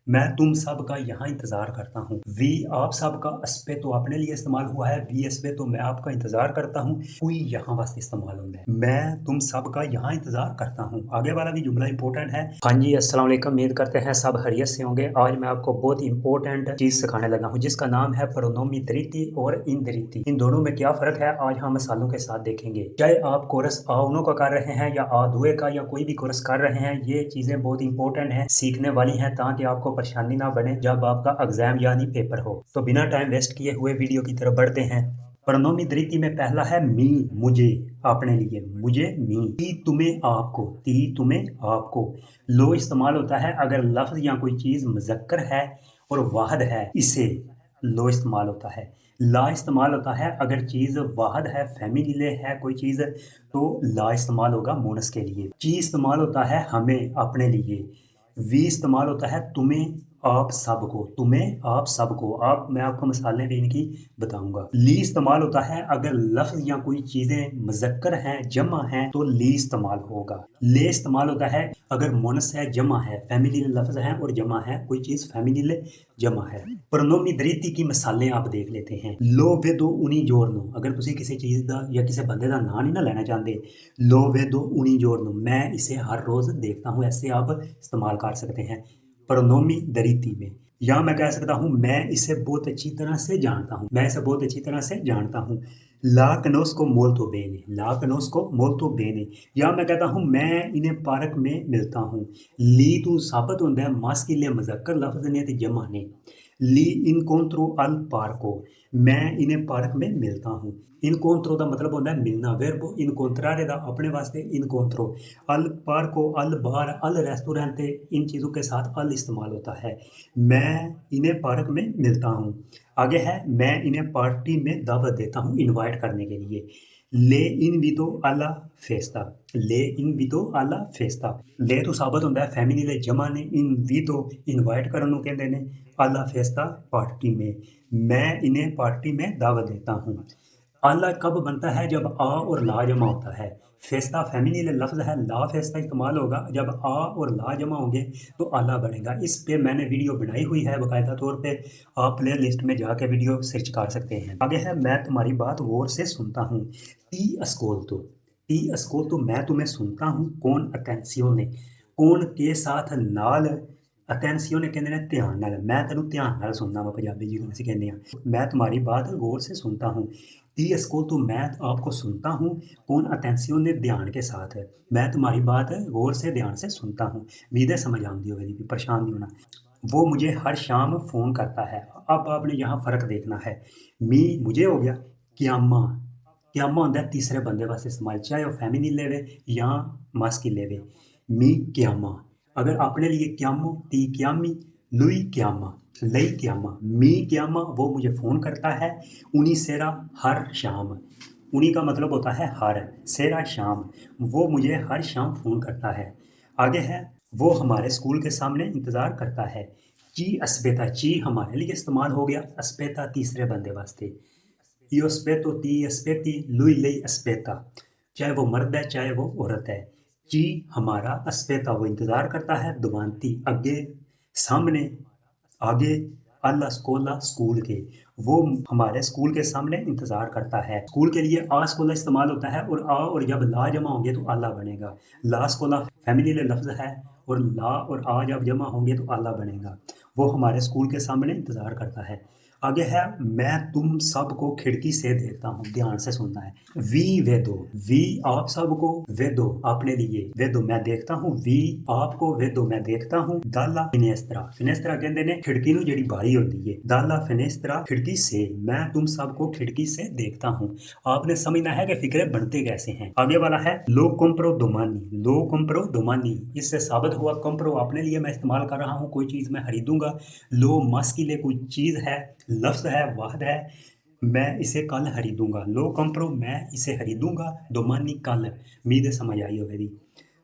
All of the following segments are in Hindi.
मैं तुम सब का यहाँ इंतजार करता हूँ। वी आप सब का अस्पे तो अपने लिए इस्तेमाल हुआ है, वी एस पे तो मैं आपका इंतजार करता हूँ, कोई यहाँ वास्ते इस्तेमाल होता है। मैं तुम सब का यहाँ इंतजार करता हूँ। आगे वाला भी जुमला इंपॉर्टेंट है। हाँ जी, अस्सलाम वालेकुम, उम्मीद करते हैं सब खैरियत से होंगे। आज मैं आपको बहुत इंपॉर्टेंट चीज सिखाने लगा हूँ जिसका नाम है प्रोनोमी दरिती और इंदरिती। इन दोनों में क्या फर्क है आज हम मिसालों के साथ देखेंगे। चाहे आप कोरस आउनो का कर रहे हैं या आधुए का या कोई भी कोरस कर रहे हैं, ये चीजें बहुत इंपॉर्टेंट हैं, सीखने वाली हैं, ताकि आपको परेशानी ना बने जब आपका एग्जाम यानी पेपर हो। तो बिना टाइम वेस्ट किए हुए वीडियो की तरफ बढ़ते हैं। प्रोनोमी दरिती में पहला है मी, मुझे, अपने लिए, मुझे, मी। ती तुम्हें आपको, ती तुम्हें आपको। लो इस्तेमाल होता है अगर लफ्ज या कोई चीज मुजक्कर है और वाहद है, इसे लो इस्तेमाल होता है। ला इस्तेमाल होता है अगर चीज वाहद है, फेमिनिले है कोई चीज, तो ला इस्तेमाल होगा मोनस के लिए। ची इस्तेमाल होता है हमें, अपने लिए। वी इस्तेमाल होता है तुम्हें, आप सबको, तुम्हें आप सबको। आप मैं आपको मिसालें भी इनकी बताऊंगा। ली इस्तेमाल होता है अगर लफ्ज या कोई चीजें मुजक्कर हैं, जमा हैं, तो ली इस्तेमाल होगा। ले इस्तेमाल होता है अगर मुनस है, जमा है, फैमिली लफ्ज है और जमा है, कोई चीज फैमिली जमा है। प्रोनोमी दरिती की मिसालें आप देख लेते हैं। लो वे दो उनी जोड़ लो, अगर तुसी किसी चीज का या किसी बंदे का नाम नहीं ना लेना चाहते, लो वे दो उनी जोड़ लो, मैं इसे हर रोज देखता हूँ, ऐसे आप इस्तेमाल कर सकते हैं प्रोनोमी दरिती में। या मैं कह सकता हूँ मैं इसे बहुत अच्छी तरह से जानता हूँ, मैं इसे बहुत अच्छी तरह से जानता हूँ। ला कनोस्को मोल्तो बेने, ला कनोस्को मोल्तो बेने। या मैं कहता हूँ मैं इन्हें पार्क में मिलता हूँ। ली तू साबित होता है मास्किले मुजक्कर लफ्ज ने ते जमा ने। ली इनकोंत्रो अल पार्को, मैं इन्हें पार्क में मिलता हूँ। इनकोंत्रो का मतलब होता है मिलना, वेर्बो इनकोंत्रारे दा अपने वास्ते इनकोंत्रो। अल पार्को, अल बार, अल रेस्टोरेंटे, इन चीज़ों के साथ अल इस्तेमाल होता है। मैं इन्हें पार्क में मिलता हूँ। आगे है मैं इन्हें पार्टी में दावत देता हूँ, इनवाइट करने के लिए। ले इन विदो अला फेस्ता, ले इन विदो अला फेस्ता। ले तो साबित होता है फैमिली जमा ने, इन विदो इनवाइट करने कहते हैं, अला फेस्ता पार्टी में। मैं इन्हें पार्टी में दावत देता हूँ। आला कब बनता है जब आ और ला जमा होता है। फेस्ता फैमिली लफ्ज है, ला फेस्ता इस्तेमाल होगा जब आ और ला जमा होंगे तो आला बनेगा। इस पे मैंने वीडियो बनाई हुई है बाकायदा तौर पे, आप प्ले लिस्ट में जाके वीडियो सर्च कर सकते हैं। आगे है मैं तुम्हारी बात गौर से सुनता हूँ। ती अस्कोल्तो, ती अस्कोल्तो मैं तुम्हें सुनता हूँ। कौन अटेंसियोने, कौन के साथ नाल, अटेंसियोने कहते हैं ध्यान नाल, मैं तेनू ध्यान नाल सुनना वा, पंजाबी जी असीं कहने आ। मैं तुम्हारी बात गौर से सुनता हूँ। ती अस्कोल्तो मैं आपको सुनता हूँ। कौन अटेंसियोने ध्यान के साथ है, मैं तुम्हारी बात गौर से ध्यान से सुनता हूँ। मीदे समझ आती होगी, परेशान नहीं होना। वो मुझे हर शाम फ़ोन करता है। अब आपने यहाँ फ़र्क देखना है। मी मुझे हो गया, क्यामा, क्यामा होता है तीसरे बंदे वास्ते इस्तेमाल, चाहे वो फैमिली लेवे या मास्की लेवे। मी क्यामा, अगर अपने लिए क्यामो, ती क्यामी, लुई क्यामा, लई क्यामा। मी क्यामा वो मुझे फ़ोन करता है। उनी सेरा हर शाम, उनी का मतलब होता है हर, सेरा शाम, वो मुझे हर शाम फ़ोन करता है। आगे है वो हमारे स्कूल के सामने इंतज़ार करता है। ची अस्पेता, ची हमारे लिए इस्तेमाल हो गया, अस्पेता तीसरे बंदे वास्ते। io aspetto, ti aspetti, lui lei aspetta, चाहे वो मर्द है चाहे वो औरत है। ची हमारा, अस्पेता वो इंतजार करता है, दुवांती अगे, सामने, आगे, अल्ला स्कोला स्कूल के, वो हमारे स्कूल के सामने इंतजार करता है। स्कूल के लिए आ स्कोला इस्तेमाल होता है और आ और जब ला जमा होंगे तो आला बनेगा। ला स्कोला फैमिली लफ्ज है और ला और आ जब जमा होंगे तो आला बनेगा। वो हमारे स्कूल के सामने इंतजार करता है। आगे है मैं तुम सबको खिड़की से देखता हूँ, ध्यान से सुनना है। वी वेदो, वी आप सबको, वेदो अपने लिए, वेदो मैं देखता हूँ, वी आपको, वेदो मैं देखता हूँ। दाला फिनेस्त्रा, फिनेस्त्रा कहते ने खिड़की नूं जिहड़ी बारी होती है। दाला फिनेस्त्रा खिड़की से, मैं तुम सबको खिड़की से देखता हूँ। आपने समझना है कि फिक्रे बनते कैसे हैं। आगे वाला है लो कंप्रो दोमानी, लो कंप्रो दोमानी, इससे साबित हुआ कंप्रो अपने लिए मैं इस्तेमाल कर रहा हूँ, कोई चीज मैं खरीदूंगा। लो मस्किले कोई चीज है, लफ्ज है, वाहद है, मैं इसे कल खरीदूंगा। लो कंप्रो मैं इसे खरीदूंगा, दोमानी कल, उम्मीद है समझ आई होगी।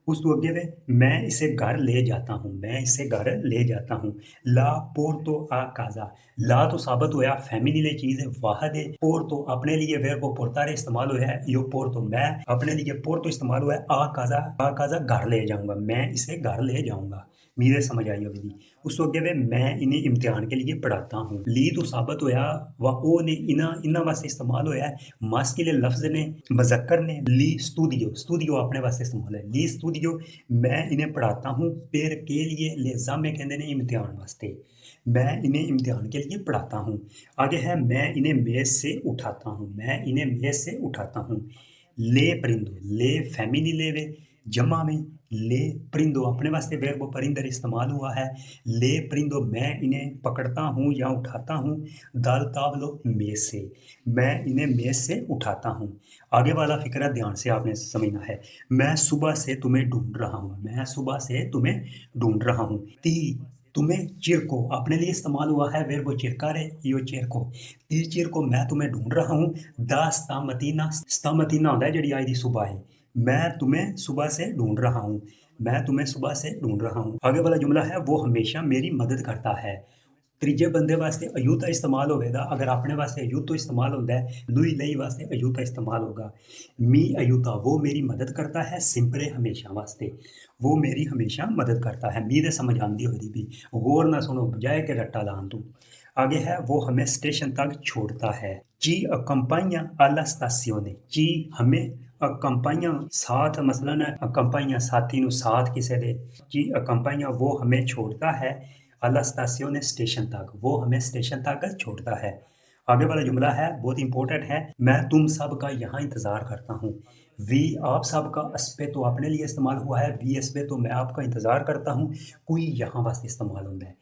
उस तो अगे वे मैं इसे घर ले जाता हूँ, मैं इसे घर ले जाता हूँ। ला पोर्तो आ काजा, ला तो साबित होया फैमिली चीज है, वाहद है। पोर्तो अपने लिए वेर्बो पोर्तारे इस्तेमाल हुआ है, यो पोर्तो मैं अपने लिए पोर्तो इस्तेमाल हुआ है। आ काजा घर ले जाऊंगा, मैं इसे घर ले जाऊंगा। उम्मीद है समझ आई होगी। उस तो अगे वे मैं इन्हें इम्तिहान के लिए पढ़ाता हूँ। ली तो साबित होया व ओ ने इन्हां वास्ते इस्तेमाल होया है। मास्किले लफ्ज ने मुज़क्कर ने ली स्टूडियो स्टूडियो अपने वास्ते इस्तेमाल है। ली स्टूडियो मैं इन्हें पढ़ाता हूँ पेर के लिए लेजामे कहते ने इम्तिहान वास्ते। मैं इन्हें इम्तिहान के लिए पढ़ाता हूँ। आगे है मैं इन्हें मेज से उठाता हूँ। मैं इन्हें मेज से उठाता हूँ। ले परिंदो ले फेमिनिले वे जमा में ले परिंदो अपने वास्ते वर्ब परिंदर इस्तेमाल हुआ है। ले परिंदो मैं इन्हें पकड़ता हूँ या उठाता हूँ। दाल तावलो मेज से मैं इन्हें मेज से उठाता हूँ। आगे वाला फिक्रा ध्यान से आपने समझना है। मैं सुबह से तुम्हें ढूंढ रहा हूँ। मैं सुबह से तुम्हें ढूंढ रहा हूँ। ती तुम्हें चिरको अपने लिए इस्तेमाल हुआ है वर्ब चिरका रे यो चिरको। ती चिरको मैं तुम्हें ढूंढ रहा हूँ। दा स्तामतीना होता है जड़ी आई दी सुबह है। मैं तुम्हें सुबह से ढूंढ रहा हूँ। मैं तुम्हें सुबह से ढूंढ रहा हूँ। आगे वाला जुमला है वो हमेशा मेरी मदद करता है। त्रीजे बंदे वास्ते अयूता इस्तेमाल होगा। अगर अपने वास्ते अयूतो इस्तेमाल होता है, लुई लई वास्ते अयूता इस्तेमाल होगा। मी अयूता वो मेरी मदद करता है। सिंपरे हमेशा वास्ते वो मेरी हमेशा मदद करता है। मी दे समझ आती हो रही भी गौर ना सुनो बजाय के रट्टा लान तू। आगे है वो हमें स्टेशन तक छोड़ता है। ची अकम्पाइया alla stazione ची हमें अकम्पाइया साथ मसलन अकम्पाइया साथी नु साथ किसे दे जी अकम्पाइया वो हमें छोड़ता है। alla stazione स्टेशन तक वो हमें स्टेशन तक छोड़ता है। आगे वाला जुमला है बहुत इंपॉर्टेंट है। मैं तुम सब का यहाँ इंतजार करता हूँ। वी आप सब का अस्पे तो अपने लिए इस्तेमाल हुआ है। वी अस्पे तो मैं आपका इंतजार करता हूँ। कोई यहाँ वास्ते इस्तेमाल होता है।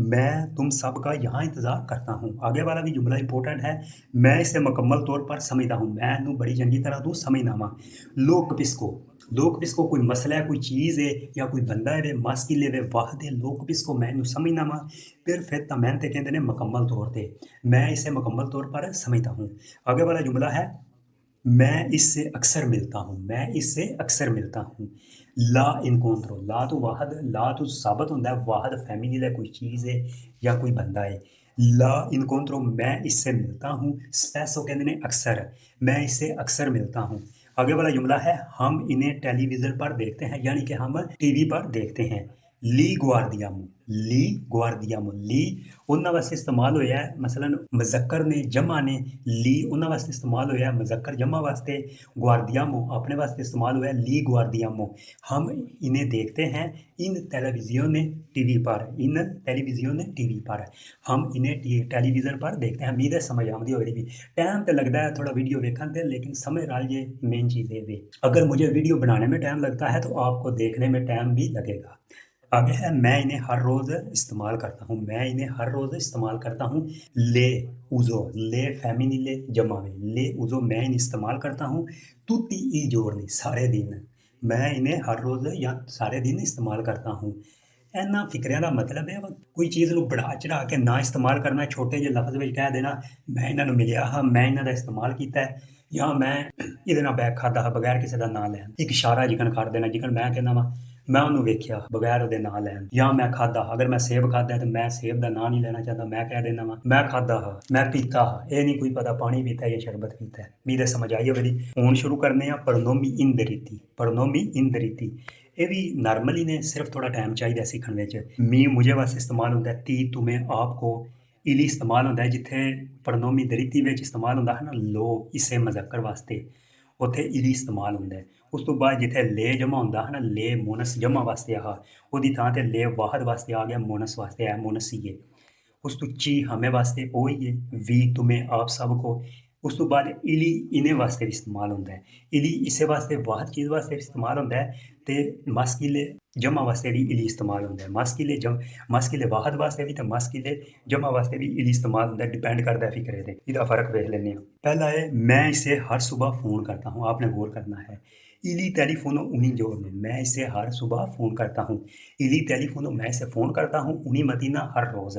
मैं तुम सब का यहाँ इंतजार करता हूँ। आगे वाला भी जुमला इंपॉर्टेंट है। मैं इसे मुकम्मल तौर पर समझता हूँ। मैं नू बड़ी चंगी तरह तू समझना वा। लोक पिसको कोई मसला है कोई चीज़ है या कोई बंदा है मास्किले वे वाहदे लोक पिसको मैं नू समझना वा। फिर मैं ते कहते ने मुकम्मल तौर पे मैं इसे मुकम्मल तौर पर समझता हूँ। आगे वाला जुमला है मैं इससे अक्सर मिलता हूँ। मैं इससे अक्सर मिलता हूँ। ला इनकोंट्रो ला तो वाहद ला तो साबित होता है वाहद फैमिली है कोई चीज़ है या कोई बंदा है। ला इनकोंट्रो मैं इससे मिलता हूँ। स्पेसो कहते ने अक्सर मैं इससे अक्सर मिलता हूँ। आगे वाला जुमला है हम इन्हें टेलीविजन पर देखते हैं यानी कि हम टीवी पर देखते हैं। ली ग्वारदियामो ली उन्हां वास्ते इस्तेमाल होया है। मसलन मुज़क्कर ने जमा ने ली उन्हां वास्ते इस्तेमाल होया है मुज़क्कर जमा वास्ते। ग्वारदियामो अपने वास्ते इस्तेमाल होया है ली ग्वारदियामो हम इन्हें देखते हैं। इन टेलीविजन टीवी पर हम इन्हें टेलीविजन पर देखते हैं। उम्मीद है समझ आती होगी। टाइम तो लगता है थोड़ा वीडियो वेखन ते लेकिन समझ रहा ये मेन चीज़ है। अगर मुझे वीडियो बनाने में टाइम लगता है तो आपको देखने में टाइम भी लगेगा। आगे है मैं इन्हें हर रोज़ इस्तेमाल करता हूँ। मैं इन्हें हर रोज़ इस्तेमाल करता हूँ। ले उज़ो ले फेमिनिले जमा में ले उज़ो मैं इन्हें इस्तेमाल करता हूँ। तुत्ती ई जोड़नी सारे दिन मैं इन्हें हर रोज़ या सारे दिन इस्तेमाल करता हूँ। इन्हां फिक्रियां दा मतलब है कोई चीज़ नूं बढ़ा चढ़ा के ना इस्तेमाल करना। छोटे ਜਿਹੇ लफ्ज़ ਵਿੱਚ कह देना मैं इन्हां नूं मिलिया हाँ मैं इन्हां दा इस्तेमाल कीता है ਜਾਂ मैं ਇਹਦੇ ਨਾਲ ਬੈਗ ਖਾਦਾ ਹਾਂ ਬਗੈਰ ਕਿਸੇ ਦਾ ਨਾਂ ਲੈਣ। ਇੱਕ ਇਸ਼ਾਰਾ ਜਿਕਣ ਕਰ ਦੇਣਾ ਜਿਕਣ ਮੈਂ ਕਹਿੰਦਾ ਵਾਂ ਮੈਂ ਉਹਨੂੰ ਵੇਖਿਆ ਬਗੈਰ ਉਹਦੇ ਨਾਂ ਲੈਣ। ਜਾਂ ਮੈਂ ਖਾਦਾ ਅਗਰ ਮੈਂ ਸੇਬ ਖਾਦਾ ਤੇ ਮੈਂ ਸੇਬ ਦਾ ਨਾਂ ਨਹੀਂ ਲੈਣਾ ਚਾਹੁੰਦਾ ਮੈਂ ਕਹਿ ਦੇਣਾ ਵਾਂ ਮੈਂ ਖਾਦਾ ਹਾਂ ਮੈਂ ਪੀਤਾ ਹਾਂ। ਇਹ ਨਹੀਂ ਕੋਈ ਪਤਾ ਪਾਣੀ ਪੀਤਾ ਜਾਂ ਸ਼ਰਬਤ ਪੀਤਾ ਹੈ। ਵੀ ਦੇ ਸਮਝ ਆਈ ਹੋਵੇਗੀ। ਹੁਣ ਸ਼ੁਰੂ ਕਰਨੇ ਆ ਪ੍ਰਨੋਮੀ ਇੰਦਰੀਤੀ ਇਹ ਵੀ ਨਾਰਮਲੀ ਨੇ ਸਿਰਫ ਥੋੜਾ ਟਾਈਮ ਚਾਹੀਦਾ ਸਿੱਖਣ ਵਿੱਚ। मी मुझे वास्ते इस्तेमाल होता है। ती तुम्हें आपको इली इस्तेमाल होता है जिथे प्रनोमी दरिती ਵਿੱਚ इस्तेमाल होता है ना लो इसे मुज़क्कर वास्ते ਉੱਥੇ इली इस्तेमाल होता है। उस तो बाद जिथे ले जमा होता है ना ले मोनस जमा वास्ते आ ਉਹਦੀ ਥਾਂ ਤੇ ले वाहद वास्ते आ गया मोनस वास्ते है मोनस ही है। उस तो ची हमें वास्ते ओ ही है। वी तुम्हें आप सबको उस तो बाद इली इन्हें वास्ते भी इस्तेमाल होता है। इली इसे वास्ते वाहद चीज़ वास्ते भी इस्तेमाल होता है ते मास्किले जमा वास्ते भी इली इस्तेमाल होता है। मास्किले वाहद वास्ते भी तो मास्किले जमा वास्ते भी इली इस्तेमाल होता है। डिपेंड करता है फिक्रे ते इहदा फर्क वेख लेने। पहला है मैं इसे हर सुबह फ़ोन करता हूँ। आपने गौर करना है इली टेलीफोनो उन्हीं जोड़ने मैं इसे हर सुबह फ़ोन करता हूँ। इली टेलीफोनो मैं इसे फ़ोन करता हूँ उन्हीं मदीना हर रोज़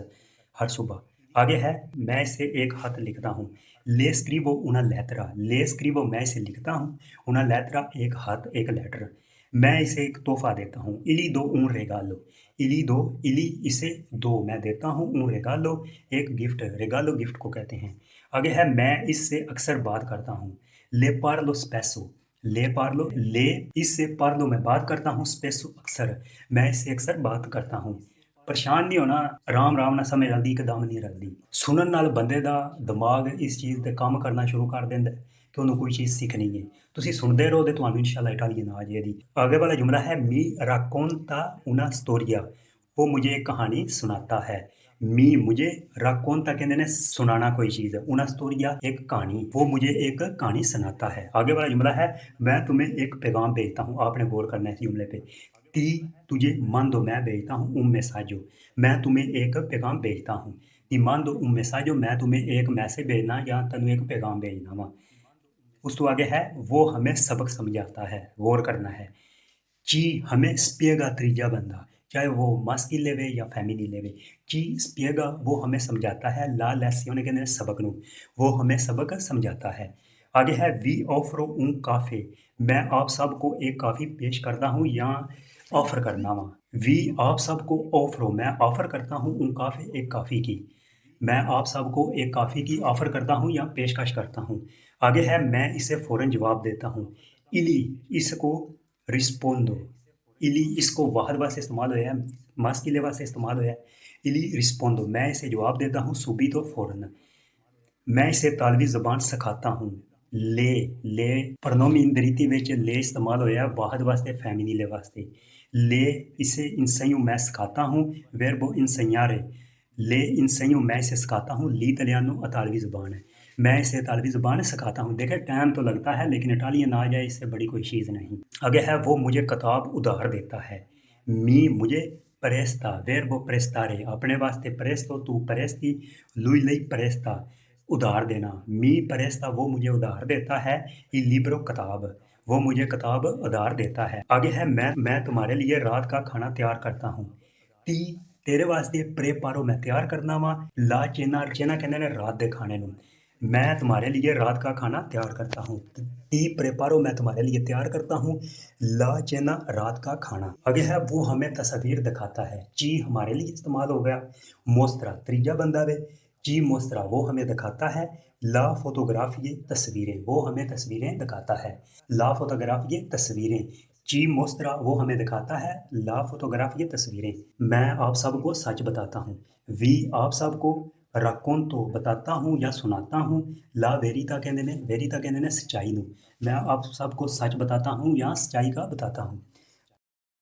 हर सुबह। आगे है मैं इसे एक खत लिखता हूँ। ले स्क्रिबो una lettera ले स्क्रिबो मैं इसे लिखता हूँ। una lettera एक खत एक लेटर। मैं इसे एक तोहफा देता हूँ। इली दो un regalo इली इसे दो मैं देता हूँ। un regalo एक गिफ्ट रेगालो गिफ्ट को कहते हैं। आगे है मैं इससे अक्सर बात करता हूँ। ले parlo spesso ले पार्लो, ले इससे पार्लो मैं बात करता हूँ, स्पेसो अक्सर, मैं इससे अक्सर बात करता हूँ। परेशान नहीं होना, राम राम ना समझ रलदी कि दम नहीं रलदी। सुनन नाल ਬੰਦੇ ਦਾ ਦਿਮਾਗ ਇਸ ਚੀਜ਼ ਤੇ ਕੰਮ ਕਰਨਾ ਸ਼ੁਰੂ ਕਰ ਦਿੰਦਾ ਹੈ ਕਿ ਉਹਨੂੰ ਕੋਈ ਚੀਜ਼ ਸਿੱਖਣੀ ਹੈ। ਤੁਸੀਂ ਸੁਣਦੇ ਰਹੋ ਤੇ ਤੁਹਾਨੂੰ ਇਨਸ਼ਾਅੱਲਾ ਇਟਾਲੀਅਨ आ जाएगी। आगे वाला जुमला है मी racconta una storia, वो मुझे एक कहानी सुनाता है। मी मुझे racconta कहते हैं सुनाना कोई चीज है, una storia एक कहानी, वो मुझे एक कहानी सुनाता है। आगे वाला जुमला है मैं तुम्हें एक पैगाम भेजता हूँ। आपने गौर करना है इस जुमले पे। ती तुझे mando मैं भेजता हूँ, un messaggio मैं तुम्हें एक पैगाम भेजता हूँ। ती mando un messaggio मैं तुम्हें एक मैसेज भेजना या तेन एक पैगाम भेजना वा। उस तो आगे है वो हमें सबक समझाता है, गौर करना है। ची हमें स्पिएगा त्रीजा बंदा, चाहे वो मास्किल लेवे या फैमिली लेवे। ची स्पिएगा वो हमें समझाता है, ला लेसियोने के सबक नू, वो हमें सबक समझाता है। आगे है वी ऑफरो उन काफे, मैं आप सबको एक काफ़ी पेश करता हूँ या ऑफर करना वा। वी आप सबको ऑफरो मैं ऑफर करता हूँ उन काफे एक काफ़ी की, मैं आप सबको एक काफ़ी की ऑफर करता हूँ या पेशकश करता हूँ। आगे है मैं इसे फ़ौरन जवाब देता हूँ। इली इसको रिस्पोंडो, इली इसको वाहद वास्ते इस्तेमाल होया है, मास्किले वास्ते इस्तेमाल होया है। इली रिस्पोंडो मैं इसे जवाब देता हूँ, सुबीतो फ़ौरन। मैं इसे तालवी ज़बान सिखाता हूँ। ले प्रोनोमी इंदरिती विच ले इस्तेमाल होया वाहद वास्ते फैमिलीले वास्ते। ले इसे इंसैयो मैं सिखाता हूँ, वर्बो इंसैयारे, ले इंसैयो मैं इसे सिखाता हूँ। l'italiano इतालवी ज़बान है, मैं इसे इतालवी ज़बान सिखाता हूँ। देखिए टाइम तो लगता है लेकिन इटालियन आ जाए इससे बड़ी कोई चीज़ नहीं। आगे है वो मुझे किताब उधार देता है। मी मुझे प्रेस्ता, वर्बो प्रेस्तारे, अपने वास्ते प्रेस्तो तू प्रेस्ती, lui lei presta उधार देना। मी प्रेस्ता वो मुझे उधार देता है, il libro किताब, वो मुझे किताब उधार देता है। आगे है मैं तुम्हारे लिए रात का खाना तैयार करता हूँ। ती तेरे वास्ते प्रेपारो मैं तैयार करना वा। ला चेना चेना कहते हैं रात दे खाने नू, मैं तुम्हारे लिए रात का खाना तैयार करता हूँ। ती प्रेपारो मैं तुम्हारे लिए तैयार करता हूँ, ला चेना रात का खाना। आगे है वो हमें तस्वीर दिखाता है। ची हमारे लिए इस्तेमाल हो गया, मोस्त्रा त्रीजा बंदा वे, ची मोस्त्रा वो हमें दिखाता है। ला फोटोग्राफी तस्वीरें, वो हमें तस्वीरें दिखाता है। ला फोटोग्राफी तस्वीरें, ची मोस्त्रा वो हमें दिखाता है, ला फोटोग्राफी तस्वीरें। मैं आप सबको सच बताता हूँ। वी आप सबको, रकोंतो बताता हूँ या सुनाता हूँ। ला वेरिता कहते हैं, वेरिता कहते हैं सच्चाई नू, मैं आप सबको सच बताता हूँ या सच्चाई का बताता हूँ।